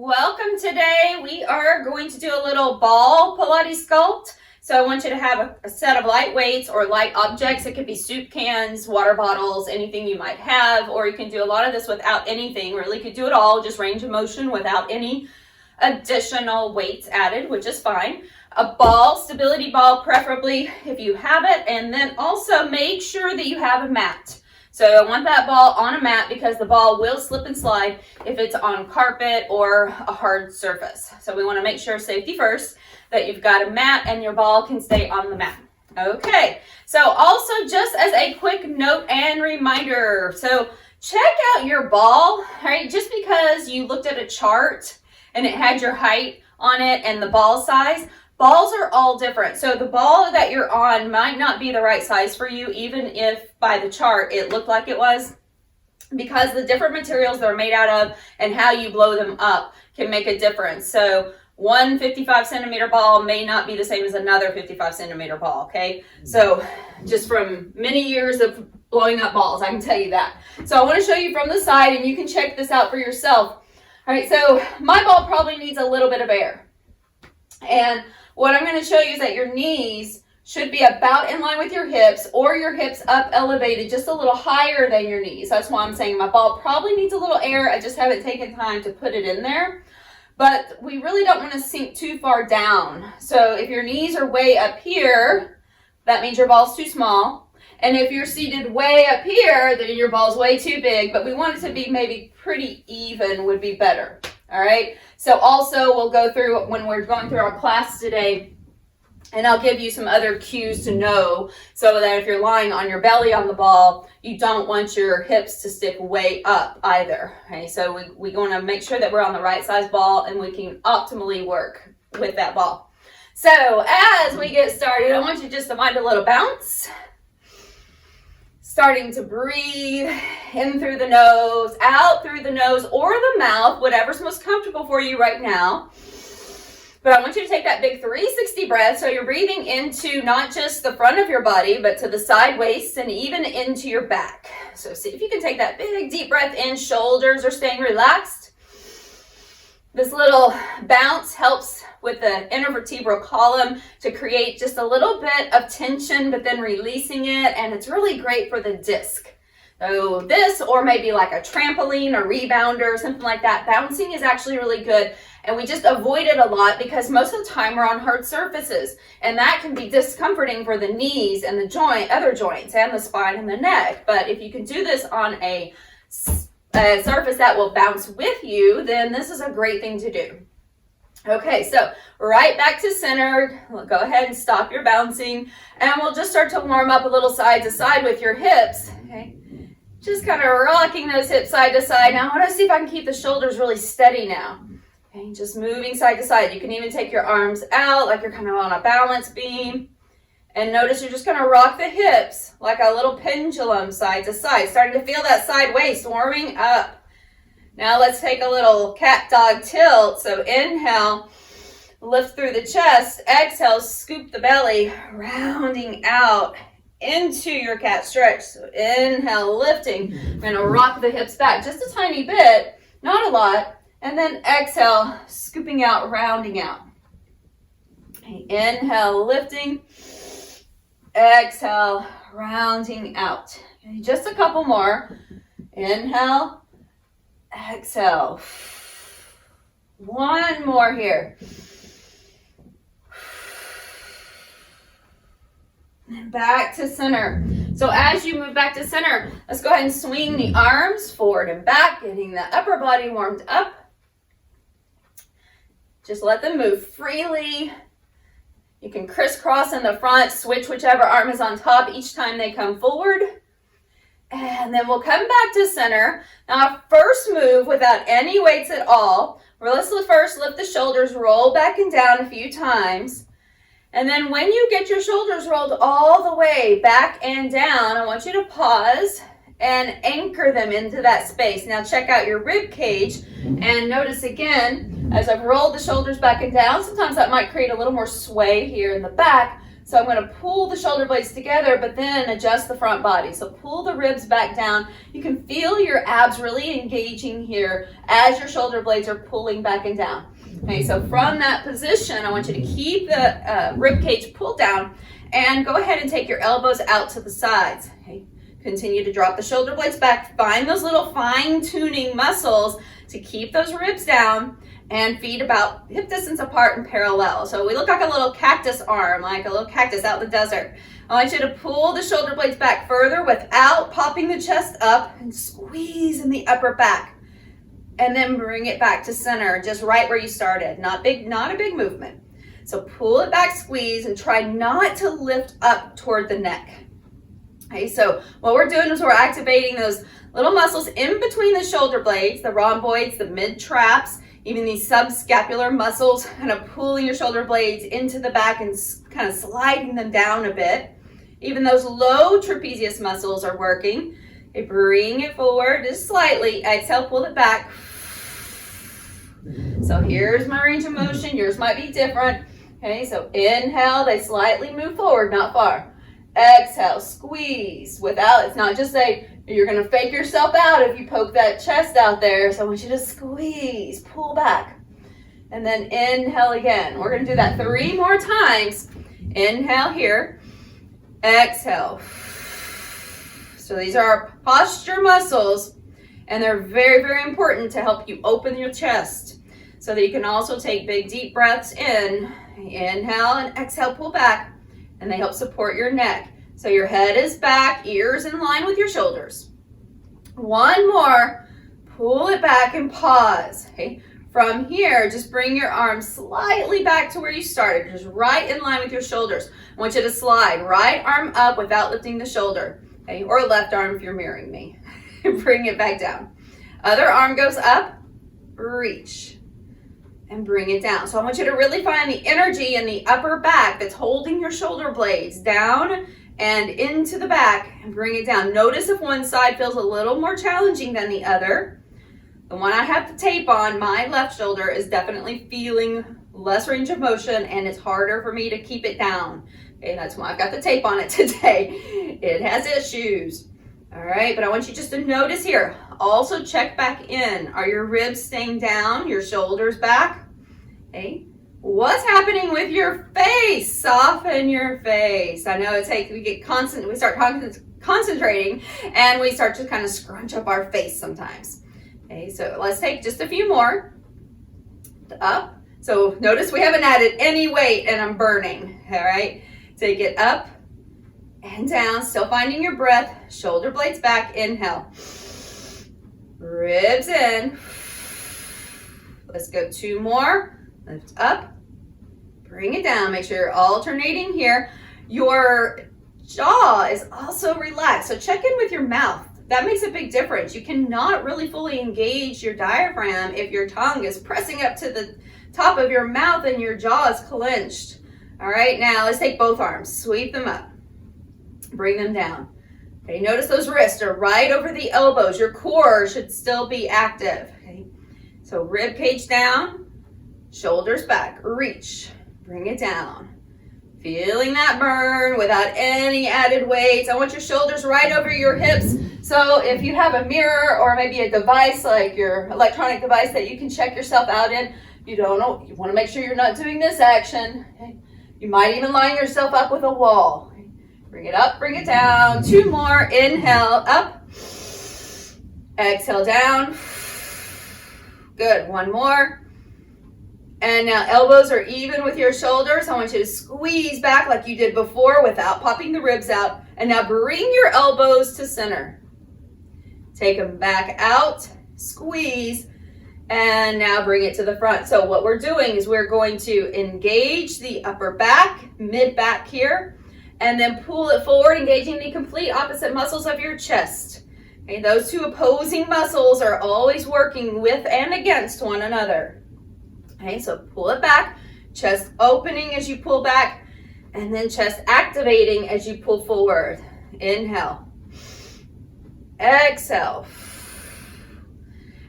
Welcome. Today we are going to do a little ball Pilates sculpt. So I want you to have a set of light weights or light objects. It could be soup cans, water bottles, anything you might have, or you can do a lot of this without anything. Really could do it all, just range of motion without any additional weights added, which is fine. A ball, stability ball preferably if you have it, and then also make sure that you have a mat. So I want that ball on a mat because the ball will slip and slide if it's on carpet or a hard surface. So we want to make sure, safety first, that you've got a mat and your ball can stay on the mat. Okay, so also just as a quick note and reminder, so check out your ball, right? Just because you looked at a chart and it had your height on it and the ball size, balls are all different. So the ball that you're on might not be the right size for you, even if by the chart it looked like it was, because the different materials they're made out of and how you blow them up can make a difference. So one 55 centimeter ball may not be the same as another 55 centimeter ball, okay? So just from many years of blowing up balls, I can tell you that. So I want to show you from the side and you can check this out for yourself. All right, so my ball probably needs a little bit of air. And what I'm going to show you is that your knees should be about in line with your hips, or your hips up elevated just a little higher than your knees. That's why I'm saying my ball probably needs a little air. I just haven't taken time to put it in there. But we really don't want to sink too far down. So if your knees are way up here, that means your ball's too small. And if you're seated way up here, then your ball's way too big. But we want it to be maybe pretty even would be better. All right. So also we'll go through when we're going through our class today, and I'll give you some other cues to know so that if you're lying on your belly on the ball, you don't want your hips to stick way up either. Okay, so we want to make sure that we're on the right size ball and we can optimally work with that ball. So as we get started, I want you just to find a little bounce. Starting to breathe in through the nose, out through the nose or the mouth, whatever's most comfortable for you right now. But I want you to take that big 360 breath, so you're breathing into not just the front of your body, but to the side waist and even into your back. So see if you can take that big deep breath in, shoulders are staying relaxed. This little bounce helps with the intervertebral column to create just a little bit of tension, but then releasing it, and it's really great for the disc. So this, or maybe like a trampoline or rebounder or something like that, bouncing is actually really good. And we just avoid it a lot because most of the time we're on hard surfaces, and that can be discomforting for the knees and the other joints and the spine and the neck. But if you can do this on a surface that will bounce with you, then this is a great thing to do. Okay, so right back to center. Go ahead and stop your bouncing, and we'll just start to warm up a little side to side with your hips. Okay, just kind of rocking those hips side to side. Now I want to see if I can keep the shoulders really steady now. Okay, just moving side to side. You can even take your arms out like you're kind of on a balance beam. And notice you're just going to rock the hips like a little pendulum side to side. Starting to feel that side waist warming up. Now let's take a little cat dog tilt. So inhale, lift through the chest. Exhale, scoop the belly, rounding out into your cat stretch. So inhale, lifting. I'm going to rock the hips back just a tiny bit, not a lot. And then exhale, scooping out, rounding out. Inhale, lifting. Exhale, rounding out. Okay, just a couple more. Inhale, exhale. One more here. And back to center. So as you move back to center, let's go ahead and swing the arms forward and back, getting the upper body warmed up. Just let them move freely. You can crisscross in the front, switch whichever arm is on top each time they come forward. And then we'll come back to center. Now, first move without any weights at all. Let's first lift the shoulders, roll back and down a few times. And then when you get your shoulders rolled all the way back and down, I want you to pause and anchor them into that space. Now check out your rib cage and notice again, as I've rolled the shoulders back and down, sometimes that might create a little more sway here in the back. So I'm going to pull the shoulder blades together, but then adjust the front body. So pull the ribs back down. You can feel your abs really engaging here as your shoulder blades are pulling back and down. Okay, so from that position, I want you to keep the rib cage pulled down and go ahead and take your elbows out to the sides. Okay, continue to drop the shoulder blades back. Find those little fine-tuning muscles to keep those ribs down, and feet about hip distance apart and parallel. So we look like a little cactus arm, like a little cactus out in the desert. I want you to pull the shoulder blades back further without popping the chest up, and squeeze in the upper back. And then bring it back to center, just right where you started. Not a big movement. So pull it back, squeeze, and try not to lift up toward the neck. Okay, so what we're doing is we're activating those little muscles in between the shoulder blades, the rhomboids, the mid-traps, even these subscapular muscles, kind of pulling your shoulder blades into the back and kind of sliding them down a bit. Even those low trapezius muscles are working. Okay, bring it forward just slightly. Exhale, pull it back. So here's my range of motion. Yours might be different. Okay, so inhale, they slightly move forward, not far. Exhale, squeeze. It's not just you're going to fake yourself out if you poke that chest out there. So I want you to squeeze, pull back. And then inhale again. We're going to do that 3 more times. Inhale here. Exhale. So these are our posture muscles, and they're very, very important to help you open your chest so that you can also take big, deep breaths in. Inhale and exhale, pull back, and they help support your neck. So your head is back, ears in line with your shoulders. 1 more, pull it back and pause. Okay. From here, just bring your arms slightly back to where you started, just right in line with your shoulders. I want you to slide right arm up without lifting the shoulder, okay? Or left arm if you're mirroring me. Bring it back down. Other arm goes up, reach, and bring it down. So I want you to really find the energy in the upper back that's holding your shoulder blades down and into the back, and bring it down. Notice if one side feels a little more challenging than the other. The one I have the tape on, my left shoulder, is definitely feeling less range of motion, and it's harder for me to keep it down. Okay, that's why I've got the tape on it today. It has issues. All right, but I want you just to notice here. Also check back in. Are your ribs staying down? Your shoulders back? Okay. What's happening with your face? Soften your face. I know we start concentrating, and we start to kind of scrunch up our face sometimes. Okay, so let's take just a few more. Up. So notice we haven't added any weight, and I'm burning. All right, take it up and down, still finding your breath. Shoulder blades back. Inhale. Ribs in. Let's go 2 more. Lift up. Bring it down. Make sure you're alternating here. Your jaw is also relaxed. So check in with your mouth. That makes a big difference. You cannot really fully engage your diaphragm if your tongue is pressing up to the top of your mouth and your jaw is clenched. All right, now let's take both arms. Sweep them up. Bring them down. Okay, notice those wrists are right over the elbows. Your core should still be active. Okay, so rib cage down. Shoulders back, reach, bring it down. Feeling that burn without any added weight. I want your shoulders right over your hips. So if you have a mirror or maybe a device like your electronic device that you can check yourself out in, you want to make sure you're not doing this action. Okay? You might even line yourself up with a wall. Okay? Bring it up, bring it down. 2 more, inhale, up. Exhale, down. Good, 1 more. And now elbows are even with your shoulders. I want you to squeeze back like you did before without popping the ribs out. And now bring your elbows to center. Take them back out, squeeze, and now bring it to the front. So what we're doing is we're going to engage the upper back, mid back here, and then pull it forward, engaging the complete opposite muscles of your chest. Okay, those 2 opposing muscles are always working with and against one another. Okay, so pull it back, chest opening as you pull back, and then chest activating as you pull forward. Inhale. Exhale.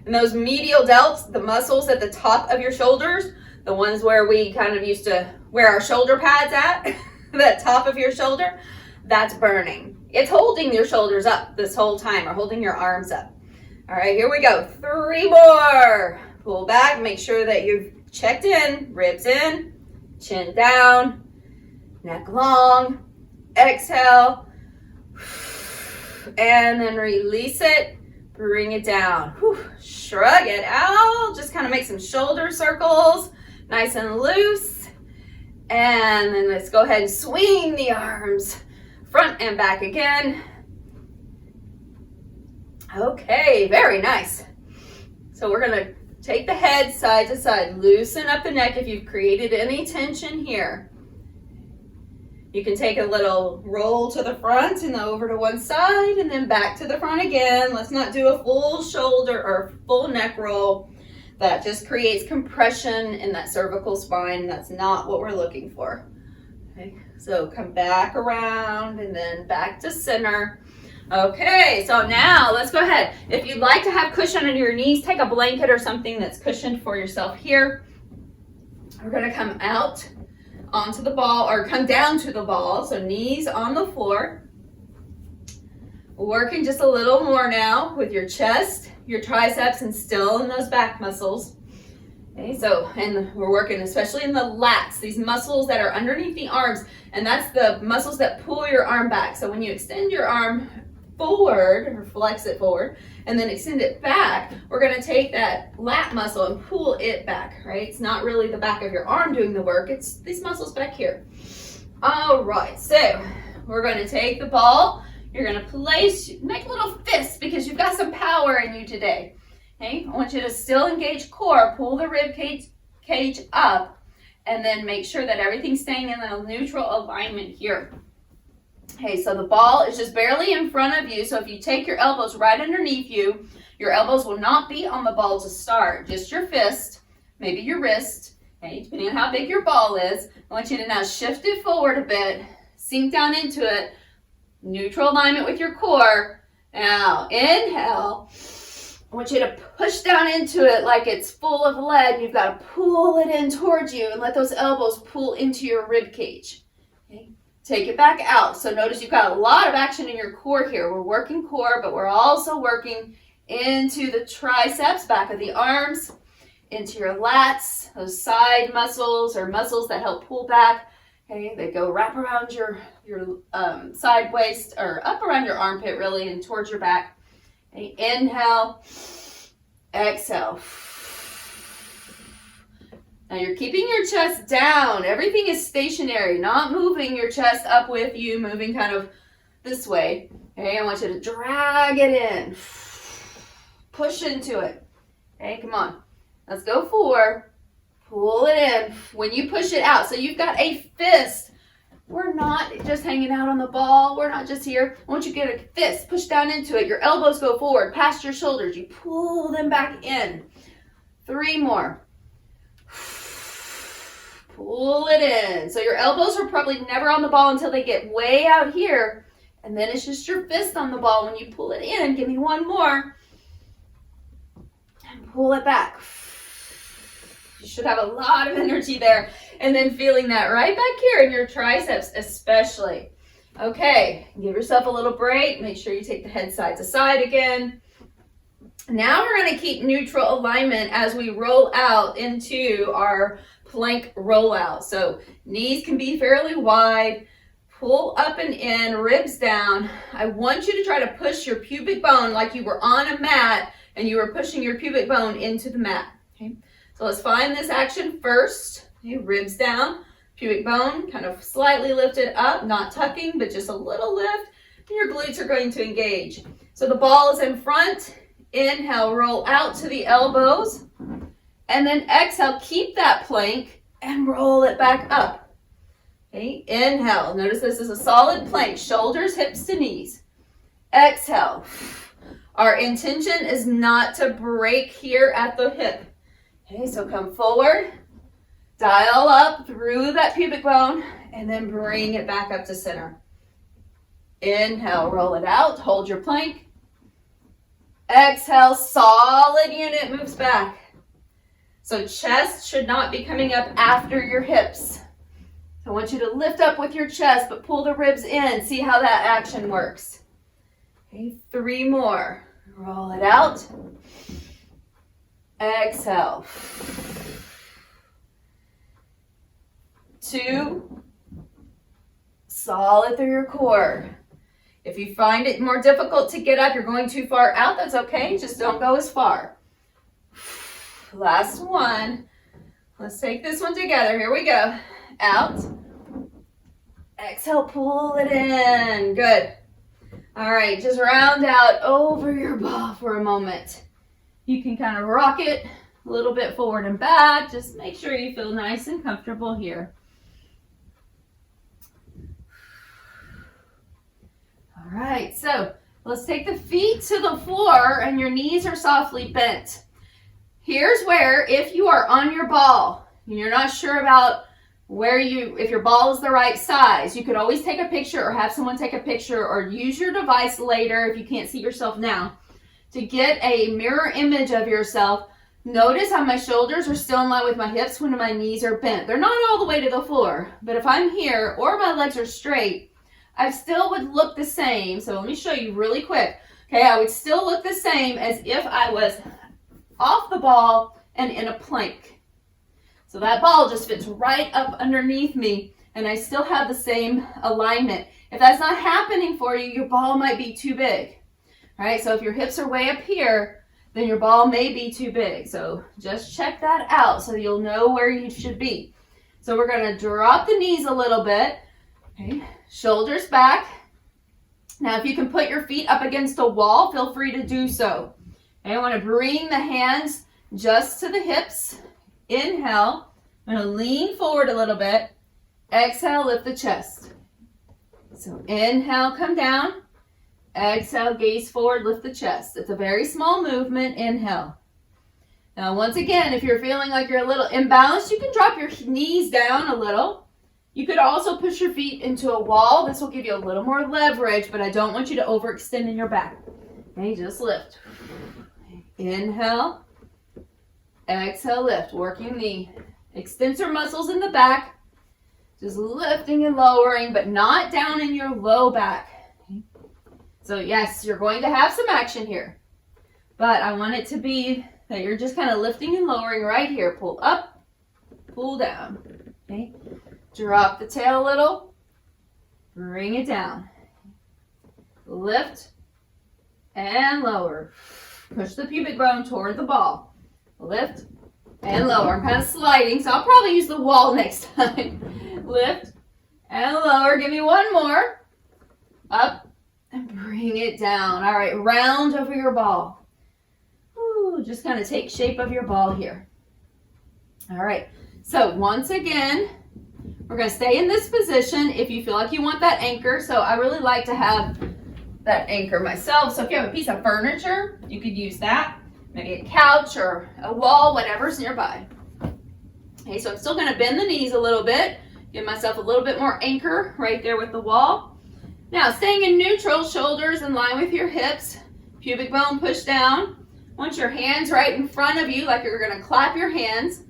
And those medial delts, the muscles at the top of your shoulders, the ones where we kind of used to wear our shoulder pads at, that top of your shoulder, that's burning. It's holding your shoulders up this whole time, or holding your arms up. All right, here we go. 3 more. Pull back, make sure that you've checked in, ribs in, chin down, neck long. Exhale, and then release it, bring it down. Whew. Shrug it out, just kind of make some shoulder circles, nice and loose. And then let's go ahead and swing the arms front and back again. Okay, very nice. So we're gonna take the head side to side, loosen up the neck if you've created any tension here. You can take a little roll to the front and over to one side and then back to the front again. Let's not do a full shoulder or full neck roll. That just creates compression in that cervical spine. That's not what we're looking for. Okay, so come back around and then back to center. Okay, so now let's go ahead. If you'd like to have cushion under your knees, take a blanket or something that's cushioned for yourself here. We're gonna come out onto the ball, or come down to the ball, so knees on the floor. Working just a little more now with your chest, your triceps, and still in those back muscles. Okay, so, and we're working especially in the lats, these muscles that are underneath the arms, and that's the muscles that pull your arm back. So when you extend your arm forward, or flex it forward, and then extend it back, we're gonna take that lat muscle and pull it back, right? It's not really the back of your arm doing the work, it's these muscles back here. All right, so we're gonna take the ball, you're gonna make little fists because you've got some power in you today. Okay, I want you to still engage core, pull the rib cage up, and then make sure that everything's staying in a neutral alignment here. Okay, so the ball is just barely in front of you, so if you take your elbows right underneath you, your elbows will not be on the ball to start, just your fist, maybe your wrist, okay, depending on how big your ball is. I want you to now shift it forward a bit, sink down into it, neutral alignment with your core. Now, inhale. I want you to push down into it like it's full of lead. You've got to pull it in towards you and let those elbows pull into your rib cage. Okay. Take it back out. So notice you've got a lot of action in your core here. We're working core, but we're also working into the triceps, back of the arms, into your lats, those side muscles or muscles that help pull back. Okay, they go wrap around your side waist, or up around your armpit really, and towards your back. Okay, inhale, exhale. Now you're keeping your chest down. Everything is stationary, not moving your chest up with you, moving kind of this way. Okay, I want you to drag it in. Push into it. Okay, come on. Let's go 4. Pull it in. When you push it out, so you've got a fist. We're not just hanging out on the ball. We're not just here. I want you to get a fist. Push down into it. Your elbows go forward, past your shoulders. You pull them back in. 3 more. Pull it in. So your elbows are probably never on the ball until they get way out here. And then it's just your fist on the ball when you pull it in. Give me 1 more. And pull it back. You should have a lot of energy there. And then feeling that right back here in your triceps especially. Okay, give yourself a little break. Make sure you take the head side to side again. Now we're going to keep neutral alignment as we roll out into our plank rollout. So knees can be fairly wide. Pull up and in, ribs down. I want you to try to push your pubic bone like you were on a mat and you were pushing your pubic bone into the mat. Okay, so let's find this action first. Okay, ribs down, pubic bone kind of slightly lifted up, not tucking, but just a little lift. And your glutes are going to engage. So the ball is in front. Inhale, roll out to the elbows. And then exhale, keep that plank and roll it back up. Okay, inhale. Notice this is a solid plank, shoulders, hips to knees. Exhale. Our intention is not to break here at the hip. Okay, so come forward, dial up through that pubic bone, and then bring it back up to center. Inhale, roll it out, hold your plank. Exhale, solid unit moves back. So chest should not be coming up after your hips. I want you to lift up with your chest, but pull the ribs in. See how that action works. Okay, 3 more. Roll it out. Exhale. 2. Solid through your core. If you find it more difficult to get up, you're going too far out, that's okay. Just don't go as far. Last one. Let's take this one together. Here we go. Out. Exhale, pull it in. Good. All right, just round out over your ball for a moment. You can kind of rock it a little bit forward and back. Just make sure you feel nice and comfortable here. All right, so let's take the feet to the floor and your knees are softly bent. Here's where, if you are on your ball and you're not sure about if your ball is the right size, you could always take a picture or have someone take a picture or use your device later if you can't see yourself now to get a mirror image of yourself. Notice how my shoulders are still in line with my hips when my knees are bent. They're not all the way to the floor, but if I'm here or my legs are straight, I still would look the same. So let me show you really quick. Okay, I would still look the same as if I was off the ball and in a plank. So that ball just fits right up underneath me and I still have the same alignment. If that's not happening for you, your ball might be too big. All right, so if your hips are way up here, then your ball may be too big. So just check that out so you'll know where you should be. So we're going to drop the knees a little bit. Okay, shoulders back. Now if you can put your feet up against a wall, feel free to do so. Okay, I want to bring the hands just to the hips. Inhale, I'm going to lean forward a little bit. Exhale, lift the chest. So inhale, come down. Exhale, gaze forward, lift the chest. It's a very small movement. Inhale. Now once again, if you're feeling like you're a little imbalanced, you can drop your knees down a little. You could also push your feet into a wall. This will give you a little more leverage, but I don't want you to overextend in your back. Okay, just lift. Inhale. Exhale, lift, working the extensor muscles in the back, just lifting and lowering, but not down in your low back. Okay. So yes, you're going to have some action here, but I want it to be that you're just kind of lifting and lowering right here. Pull up, pull down. Okay. Drop the tail a little, bring it down. Lift and lower. Push the pubic bone toward the ball. Lift and lower. I'm kind of sliding, so I'll probably use the wall next time. Lift and lower. Give me one more. Up and bring it down. All right, round over your ball. Ooh, just kind of take shape of your ball here. All right, so once again, we're going to stay in this position if you feel like you want that anchor. So I really like to have that anchor myself. So if you have a piece of furniture, you could use that. Maybe a couch or a wall, whatever's nearby. Okay, so I'm still going to bend the knees a little bit. Give myself a little bit more anchor right there with the wall. Now, staying in neutral, shoulders in line with your hips. Pubic bone pushed down. Want your hands right in front of you like you're going to clap your hands.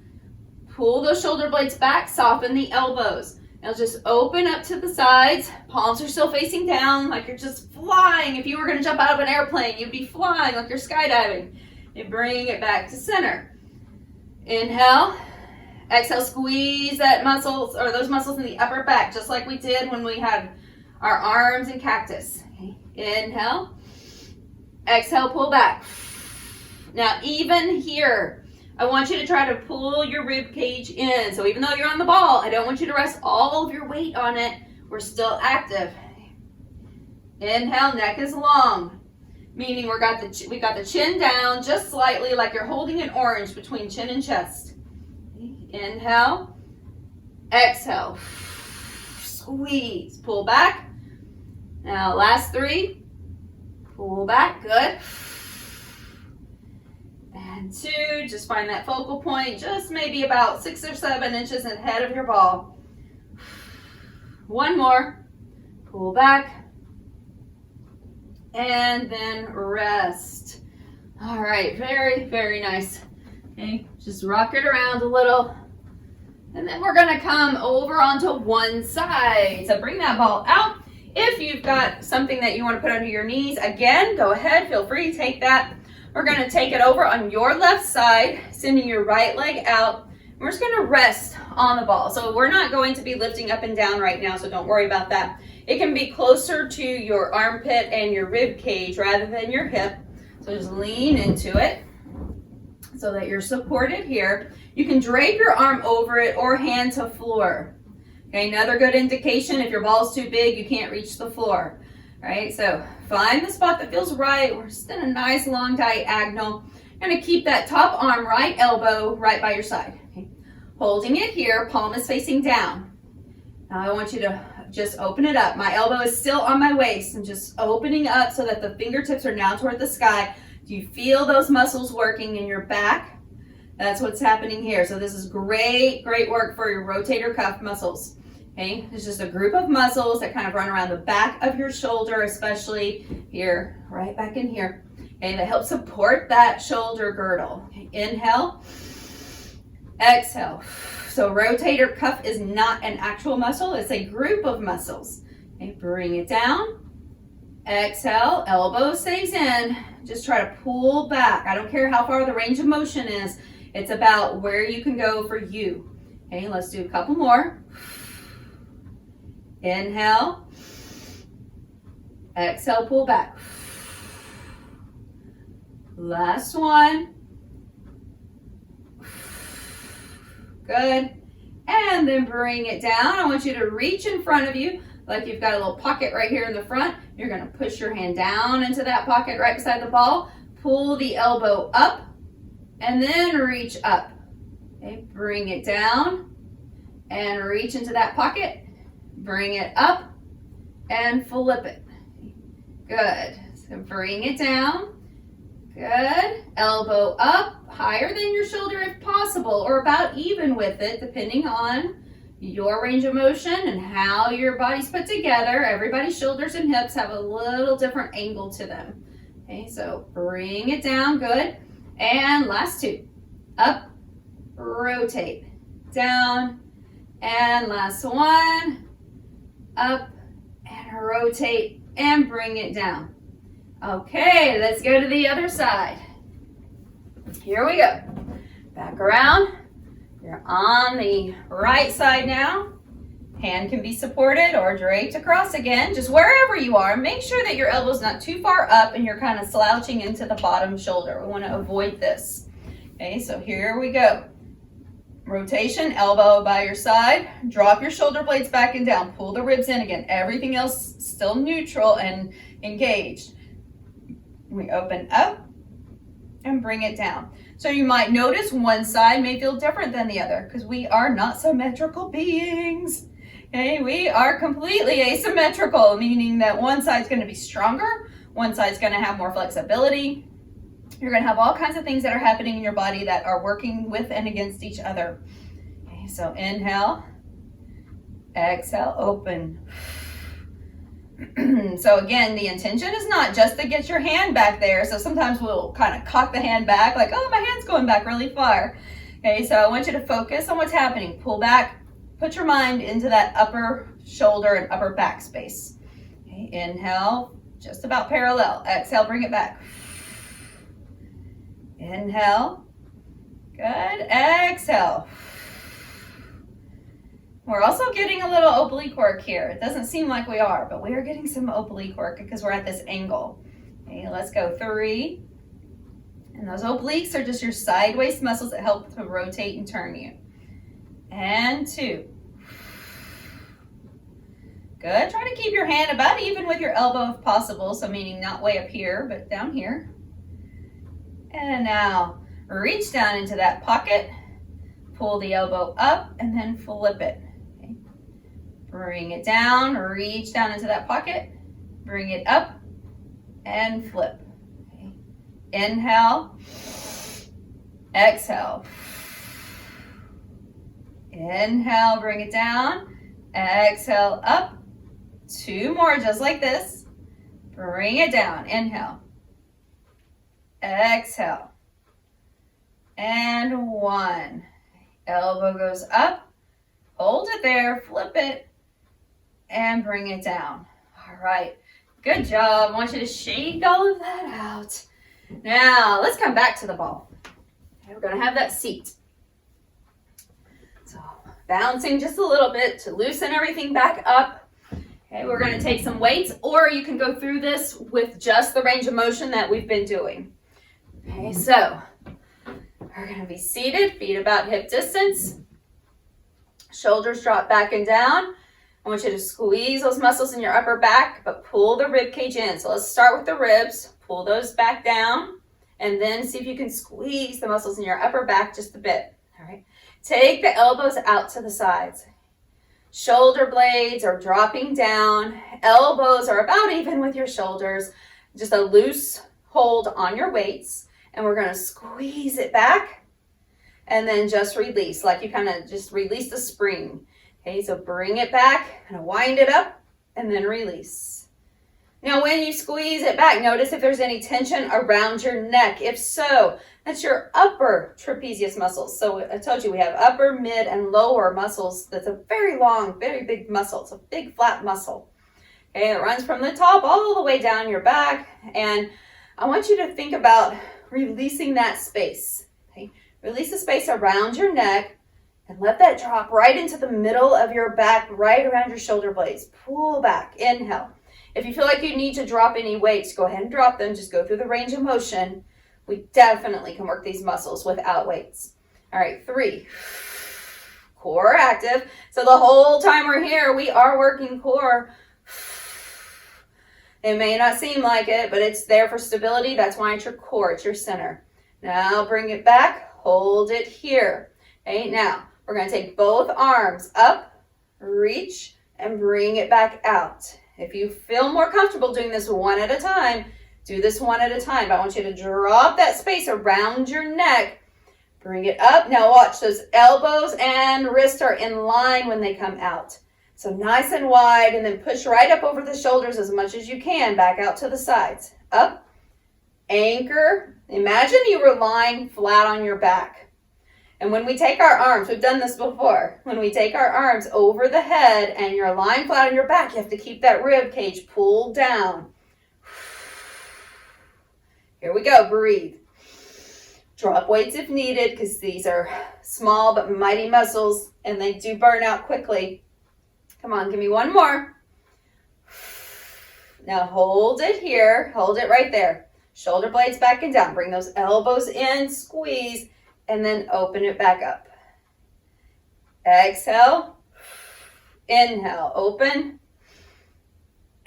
Pull those shoulder blades back, soften the elbows. Now just open up to the sides. Palms are still facing down like you're just flying. If you were going to jump out of an airplane, you'd be flying like you're skydiving. And bring it back to center. Inhale. Exhale, squeeze that muscles or those muscles in the upper back, just like we did when we had our arms in cactus. Okay. Inhale. Exhale, pull back. Now, even here, I want you to try to pull your rib cage in. So even though you're on the ball, I don't want you to rest all of your weight on it. We're still active. Inhale, neck is long. Meaning we got the chin down just slightly like you're holding an orange between chin and chest. Inhale. Exhale. Squeeze. Pull back. Now last 3. Pull back. Good. And 2. Just find that focal point just maybe about 6 or 7 inches ahead of your ball. 1 more. Pull back. And then rest. All right, very, very nice. Okay, just rock it around a little. And then we're gonna come over onto one side. So bring that ball out. If you've got something that you want to put under your knees, again, go ahead, feel free to take that. We're gonna take it over on your left side, sending your right leg out. We're just gonna rest on the ball. So we're not going to be lifting up and down right now, so don't worry about that. It can be closer to your armpit and your rib cage rather than your hip. So just lean into it so that you're supported here. You can drape your arm over it or hand to floor. Okay, another good indication if your ball's too big, you can't reach the floor. All right, so find the spot that feels right. We're just in a nice long diagonal. You're gonna keep that top arm, right elbow, right by your side. Okay. Holding it here, palm is facing down. Now I want you to just open it up. My elbow is still on my waist. I'm just opening up so that the fingertips are now toward the sky. Do you feel those muscles working in your back? That's what's happening here. So this is great, great work for your rotator cuff muscles. Okay, it's just a group of muscles that kind of run around the back of your shoulder, especially here, right back in here. Okay, that help support that shoulder girdle. Okay, inhale, exhale. So rotator cuff is not an actual muscle, it's a group of muscles. Okay, bring it down. Exhale, elbow stays in. Just try to pull back. I don't care how far the range of motion is. It's about where you can go for you. Okay, let's do a couple more. Inhale. Exhale, pull back. Last one. Good. And then bring it down. I want you to reach in front of you like you've got a little pocket right here in the front. You're going to push your hand down into that pocket right beside the ball. Pull the elbow up and then reach up. Okay, bring it down and reach into that pocket. Bring it up and flip it. Good. So bring it down. Good. Elbow up, higher than your shoulder if possible, or about even with it, depending on your range of motion and how your body's put together. Everybody's shoulders and hips have a little different angle to them. Okay, so bring it down. Good. And last two. Up, rotate, down, and last one. Up and rotate and bring it down. Okay, let's go to the other side. Here we go. Back around. You're on the right side now. Hand can be supported or draped across again, just wherever you are. Make sure that your elbow's not too far up and you're kind of slouching into the bottom shoulder. We want to avoid this. Okay, so here we go. Rotation, elbow by your side. Drop your shoulder blades back and down. Pull the ribs in again. Everything else still neutral and engaged. We open up and bring it down. So you might notice one side may feel different than the other because we are not symmetrical beings. Okay, we are completely asymmetrical, meaning that one side's going to be stronger, one side's going to have more flexibility. You're going to have all kinds of things that are happening in your body that are working with and against each other. Okay, so inhale, exhale, open. So again, the intention is not just to get your hand back there. So sometimes we'll kind of cock the hand back like, oh, my hand's going back really far. Okay, so I want you to focus on what's happening. Pull back, put your mind into that upper shoulder and upper back space. Okay, inhale, just about parallel. Exhale, bring it back. Inhale. Good. Exhale. We're also getting a little oblique work here. It doesn't seem like we are, but we are getting some oblique work because we're at this angle. Okay, let's go 3. And those obliques are just your sideways muscles that help to rotate and turn you. And 2. Good. Try to keep your hand about even with your elbow if possible. So meaning not way up here, but down here. And now reach down into that pocket. Pull the elbow up and then flip it. Okay. Bring it down, reach down into that pocket. Bring it up and flip. Okay. Inhale. Exhale. Inhale, bring it down. Exhale, up. 2 more, just like this. Bring it down. Inhale. Exhale. And 1. Elbow goes up. Hold it there, flip it, and bring it down. All right, good job. I want you to shake all of that out. Now, let's come back to the ball. Okay, we're gonna have that seat. So, bouncing just a little bit to loosen everything back up. Okay, we're gonna take some weights, or you can go through this with just the range of motion that we've been doing. Okay, so we're gonna be seated, feet about hip distance. Shoulders drop back and down. I want you to squeeze those muscles in your upper back, but pull the rib cage in. So let's start with the ribs. Pull those back down, and then see if you can squeeze the muscles in your upper back just a bit. All right. Take the elbows out to the sides. Shoulder blades are dropping down. Elbows are about even with your shoulders. Just a loose hold on your weights, and we're going to squeeze it back. And then just release, like you kind of just release the spring. Okay, so bring it back, kind of wind it up, and then release. Now, when you squeeze it back, notice if there's any tension around your neck. If so, that's your upper trapezius muscles. So I told you we have upper, mid, and lower muscles. That's a very long, very big muscle. It's a big flat muscle. Okay, it runs from the top all the way down your back. And I want you to think about releasing that space. Okay. Release the space around your neck and let that drop right into the middle of your back, right around your shoulder blades. Pull back, inhale. If you feel like you need to drop any weights, go ahead and drop them. Just go through the range of motion. We definitely can work these muscles without weights. All right, 3. Core active. So the whole time we're here, we are working core. It may not seem like it, but it's there for stability. That's why it's your core, it's your center. Now bring it back. Hold it here. Okay, now we're going to take both arms up, reach, and bring it back out. If you feel more comfortable doing this one at a time, do this one at a time. I want you to drop that space around your neck. Bring it up. Now watch, those elbows and wrists are in line when they come out. So nice and wide, and then push right up over the shoulders as much as you can. Back out to the sides. Up. Anchor. Imagine you were lying flat on your back. And when we take our arms, we've done this before, when we take our arms over the head and you're lying flat on your back, you have to keep that rib cage pulled down. Here we go, breathe. Drop weights if needed, because these are small but mighty muscles and they do burn out quickly. Come on, give me one more. Now hold it here, hold it right there. Shoulder blades back and down. Bring those elbows in, squeeze, and then open it back up. Exhale. Inhale, open.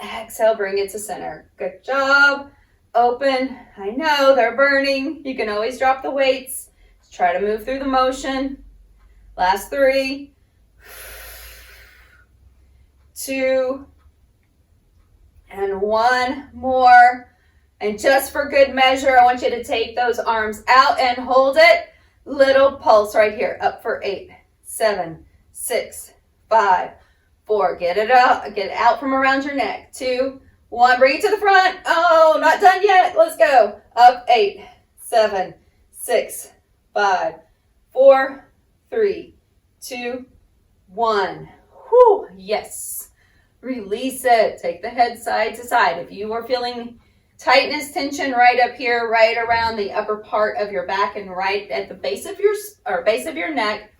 Exhale, bring it to center. Good job. Open. I know they're burning. You can always drop the weights. Just try to move through the motion. Last 3. 2. And 1 more. And just for good measure, I want you to take those arms out and hold it. Little pulse right here. Up for 8, 7, 6, 5, 4. Get it out from around your neck. 2, 1. Bring it to the front. Oh, not done yet. Let's go. Up 8, 7, 6, 5, 4, 3, 2, 1. Whew. Yes. Release it. Take the head side to side. If you are feeling tightness, tension right up here, right around the upper part of your back and right at the base of your neck,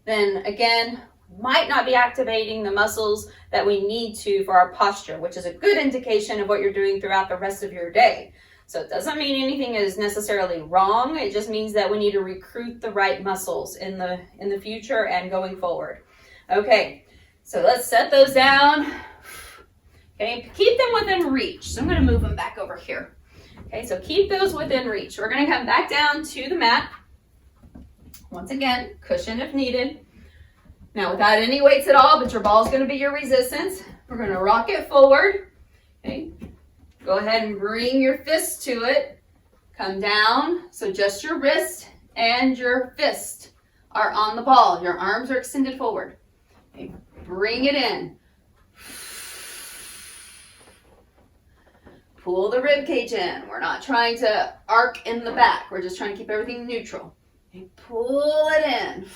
then again, might not be activating the muscles that we need to for our posture, which is a good indication of what you're doing throughout the rest of your day. So it doesn't mean anything is necessarily wrong. It just means that we need to recruit the right muscles in the future and going forward. Okay, so let's set those down. Okay, keep them within reach. So I'm going to move them back over here. Okay, so keep those within reach. We're going to come back down to the mat. Once again, cushion if needed. Now without any weights at all, but your ball is going to be your resistance. We're going to rock it forward. Okay, go ahead and bring your fist to it. Come down. So just your wrist and your fist are on the ball. Your arms are extended forward. Okay, bring it in. Pull the rib cage in. We're not trying to arc in the back. We're just trying to keep everything neutral. Okay, pull it in.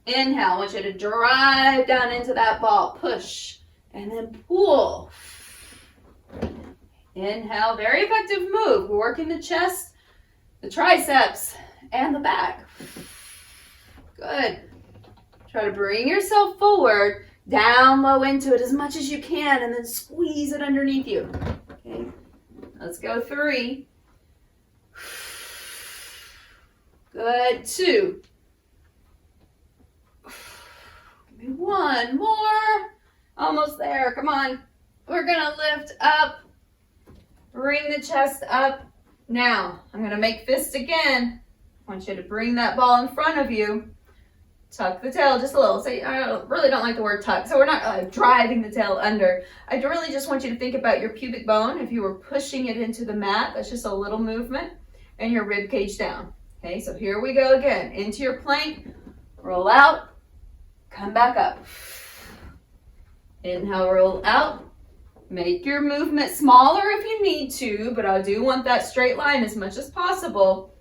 Inhale, I want you to drive down into that ball. Push, and then pull. Inhale, very effective move. We're working the chest, the triceps, and the back. Good. Try to bring yourself forward, down low into it as much as you can, and then squeeze it underneath you. Okay, let's go 3. Good, 2. Give me 1 more. Almost there, come on. We're gonna lift up, bring the chest up. Now, I'm gonna make fist again. I want you to bring that ball in front of you. Tuck the tail just a little. So I really don't like the word tuck, so we're not driving the tail under. I really just want you to think about your pubic bone. If you were pushing it into the mat, that's just a little movement, and your rib cage down. Okay, so here we go again. Into your plank, roll out, come back up. Inhale, roll out. Make your movement smaller if you need to, but I do want that straight line as much as possible.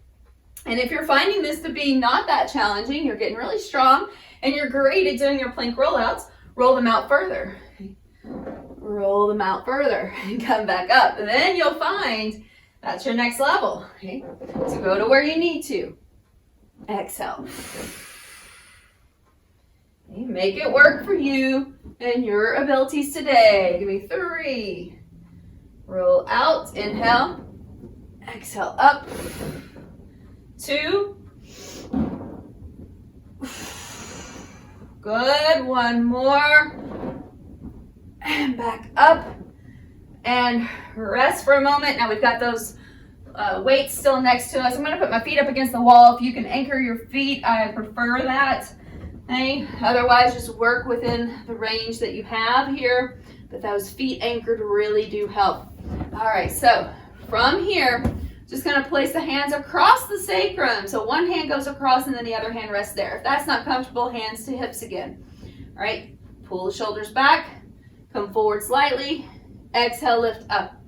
And if you're finding this to be not that challenging, you're getting really strong, and you're great at doing your plank rollouts, roll them out further. Roll them out further and come back up. And then you'll find that's your next level. Okay? So go to where you need to. Exhale. Okay, make it work for you and your abilities today. Give me 3. Roll out. Inhale. Exhale up. 2. Good. 1 more. And back up. And rest for a moment. Now we've got those weights still next to us. I'm going to put my feet up against the wall. If you can anchor your feet, I prefer that. Okay? Otherwise, just work within the range that you have here. But those feet anchored really do help. All right, so from here, just going to place the hands across the sacrum. So one hand goes across and then the other hand rests there. If that's not comfortable, hands to hips again. All right, pull the shoulders back, come forward slightly. Exhale, lift up.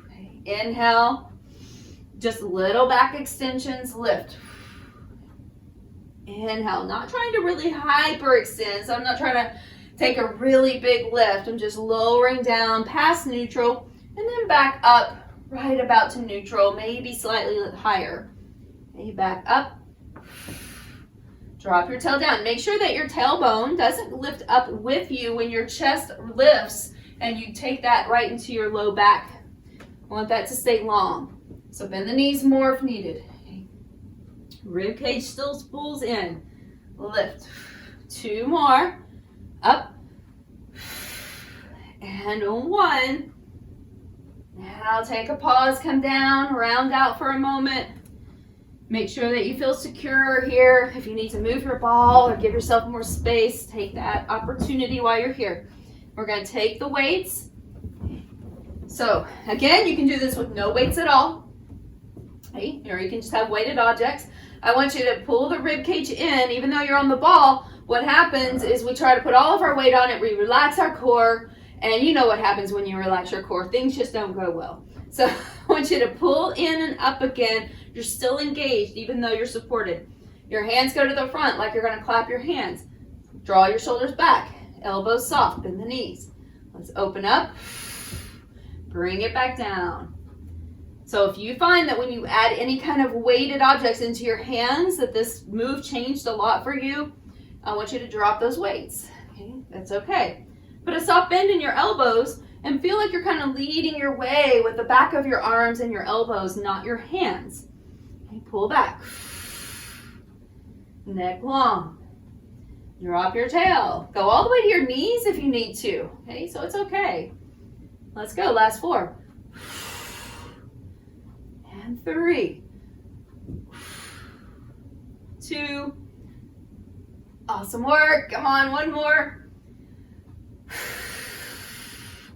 Okay. Inhale, just little back extensions, lift. Inhale, not trying to really hyperextend, so I'm not trying to take a really big lift. I'm just lowering down past neutral and then back up right about to neutral, maybe slightly higher. Okay, back up. Drop your tail down. Make sure that your tailbone doesn't lift up with you when your chest lifts and you take that right into your low back. I want that to stay long. So bend the knees more if needed. Okay. Rib cage still spools in. Lift. 2 more. Up. And 1. Now take a pause, come down, round out for a moment. Make sure that you feel secure here. If you need to move your ball or give yourself more space, take that opportunity while you're here. We're going to take the weights. So again, you can do this with no weights at all. Okay? Or you can just have weighted objects. I want you to pull the rib cage in, even though you're on the ball. What happens is we try to put all of our weight on it, we relax our core, and you know what happens when you relax your core. Things just don't go well. So I want you to pull in and up again. You're still engaged, even though you're supported. Your hands go to the front like you're going to clap your hands. Draw your shoulders back. Elbows soft, bend the knees. Let's open up. Bring it back down. So if you find that when you add any kind of weighted objects into your hands, that this move changed a lot for you, I want you to drop those weights. Okay, that's okay. Put a soft bend in your elbows and feel like you're kind of leading your way with the back of your arms and your elbows, not your hands. Okay, pull back. Neck long. Drop your tail. Go all the way to your knees if you need to. Okay, so it's okay. Let's go. Last 4. And 3. 2. Awesome work. Come on, 1 more.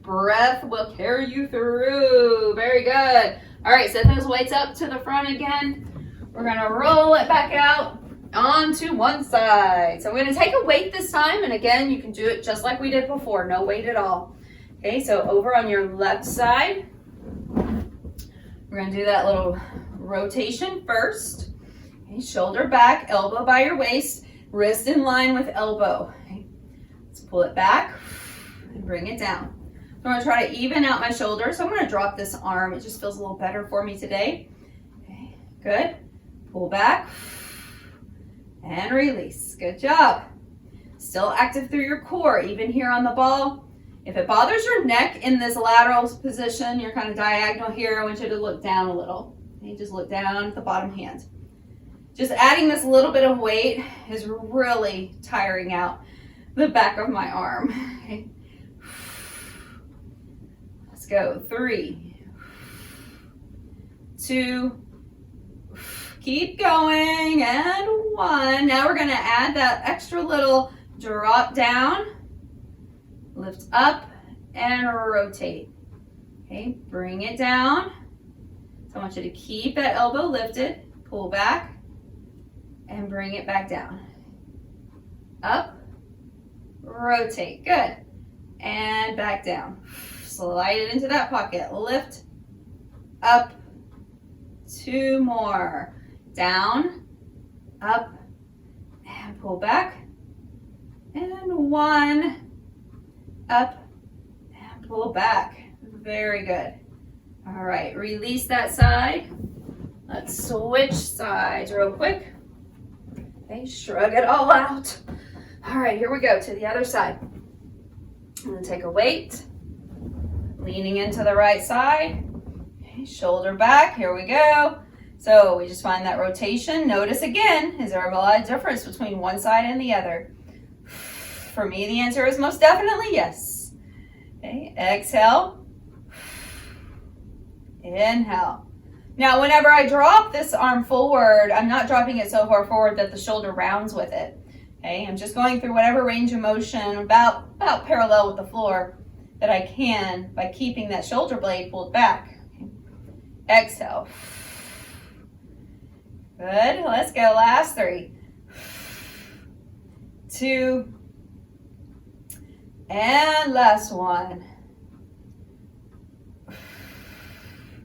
Breath will carry you through. Very good. All right, set those weights up to the front again. We're going to roll it back out onto one side. So we're going to take a weight this time. And again, you can do it just like we did before. No weight at all. Okay, so over on your left side, we're going to do that little rotation first. Okay, shoulder back, elbow by your waist. Wrist in line with elbow. Okay. Let's pull it back and bring it down. I'm going to try to even out my shoulders. So I'm going to drop this arm. It just feels a little better for me today. Okay, good. Pull back and release. Good job. Still active through your core, even here on the ball. If it bothers your neck in this lateral position, you're kind of diagonal here, I want you to look down a little. Okay, just look down at the bottom hand. Just adding this little bit of weight is really tiring out the back of my arm. Okay. Let's go. 3, 2, keep going, and 1. Now we're going to add that extra little drop down, lift up, and rotate. Okay, bring it down. So I want you to keep that elbow lifted, pull back, and bring it back down. Up, rotate, good. And back down. Slide it into that pocket, lift, up, 2 more. Down, up, and pull back. And 1, up, and pull back. Very good. All right, release that side. Let's switch sides real quick. Okay, shrug it all out. All right, here we go to the other side. I'm gonna take a weight, leaning into the right side. Okay, shoulder back, here we go. So we just find that rotation. Notice again, is there a lot of difference between one side and the other? For me, the answer is most definitely yes. Okay, exhale. Inhale. Now, whenever I drop this arm forward, I'm not dropping it so far forward that the shoulder rounds with it. Okay, I'm just going through whatever range of motion about parallel with the floor that I can by keeping that shoulder blade pulled back. Okay. Exhale. Good. Let's go. Last 3, 2, and last 1.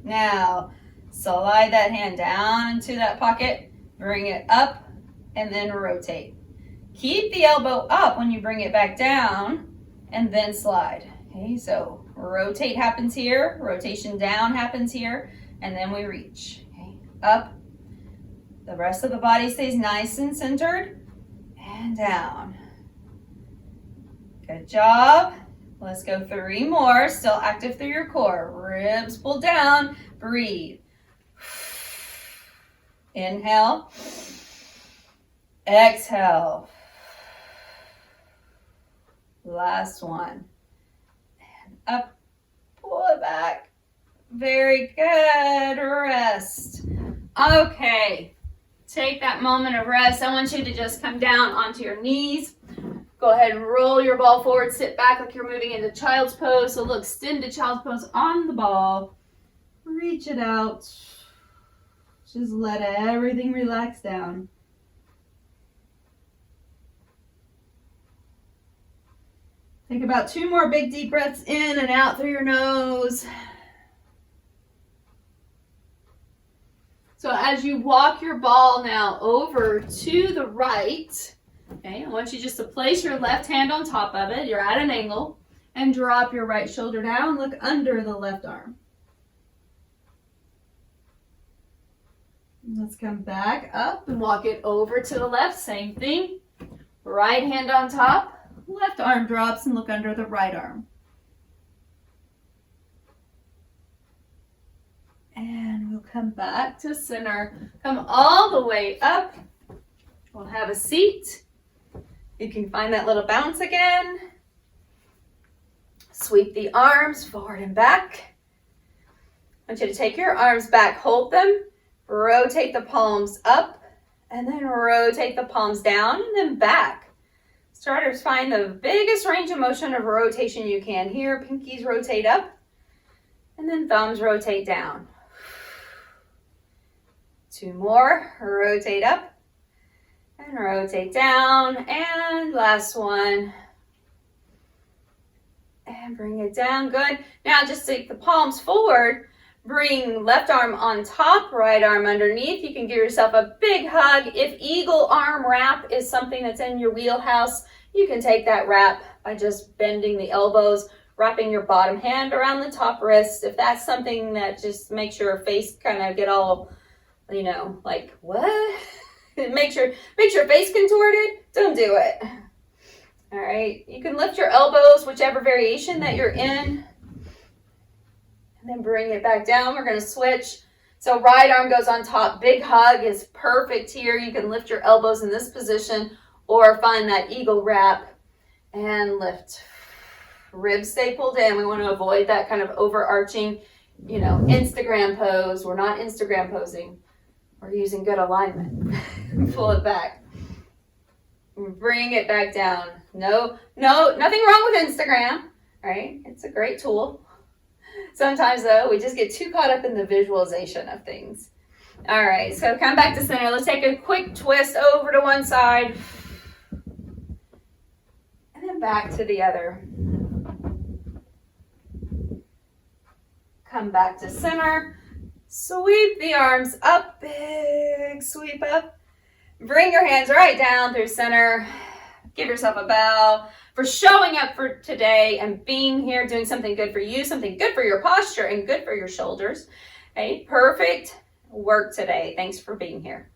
Now, slide that hand down into that pocket, bring it up, and then rotate. Keep the elbow up when you bring it back down, and then slide. Okay, so rotate happens here, rotation down happens here, and then we reach. Okay, up. The rest of the body stays nice and centered, and down. Good job. Let's go 3 more, still active through your core. Ribs pull down, breathe. Inhale. Exhale. Last one. And up, pull it back. Very good, rest. Okay, take that moment of rest. I want you to just come down onto your knees. Go ahead and roll your ball forward, sit back like you're moving into child's pose. So look, extend to child's pose on the ball. Reach it out. Just let everything relax down. Take about 2 more big deep breaths in and out through your nose. So as you walk your ball now over to the right, okay, I want you just to place your left hand on top of it. You're at an angle, and drop your right shoulder down. Look under the left arm. Let's come back up and walk it over to the left. Same thing. Right hand on top. Left arm drops and look under the right arm. And we'll come back to center. Come all the way up. We'll have a seat. You can find that little bounce again. Sweep the arms forward and back. I want you to take your arms back, hold them, rotate the palms up, and then rotate the palms down and then back. Starters, find the biggest range of motion of rotation you can here. Pinkies rotate up, and then thumbs rotate down. 2 more, rotate up, and rotate down, and last one. And bring it down, good. Now just take the palms forward, Bring left arm on top, right arm underneath. You can give yourself a big hug. If eagle arm wrap is something that's in your wheelhouse, you can take that wrap by just bending the elbows, wrapping your bottom hand around the top wrist. If that's something that just makes your face kind of get all, you know, like, what? Makes your face contorted, don't do it. All right, you can lift your elbows, whichever variation that you're in. And then bring it back down. We're going to switch. So right arm goes on top. Big hug is perfect here. You can lift your elbows in this position or find that eagle wrap and lift. Ribs stay pulled in. We want to avoid that kind of overarching, you know, Instagram pose. We're not Instagram posing. We're using good alignment. Pull it back. Bring it back down. No, nothing wrong with Instagram, right? It's a great tool. Sometimes, though, we just get too caught up in the visualization of things. All right, so come back to center. Let's take a quick twist over to one side. And then back to the other. Come back to center. Sweep the arms up. Big sweep up. Bring your hands right down through center. Give yourself a bow for showing up for today and being here, doing something good for you, something good for your posture and good for your shoulders. Okay, perfect work today. Thanks for being here.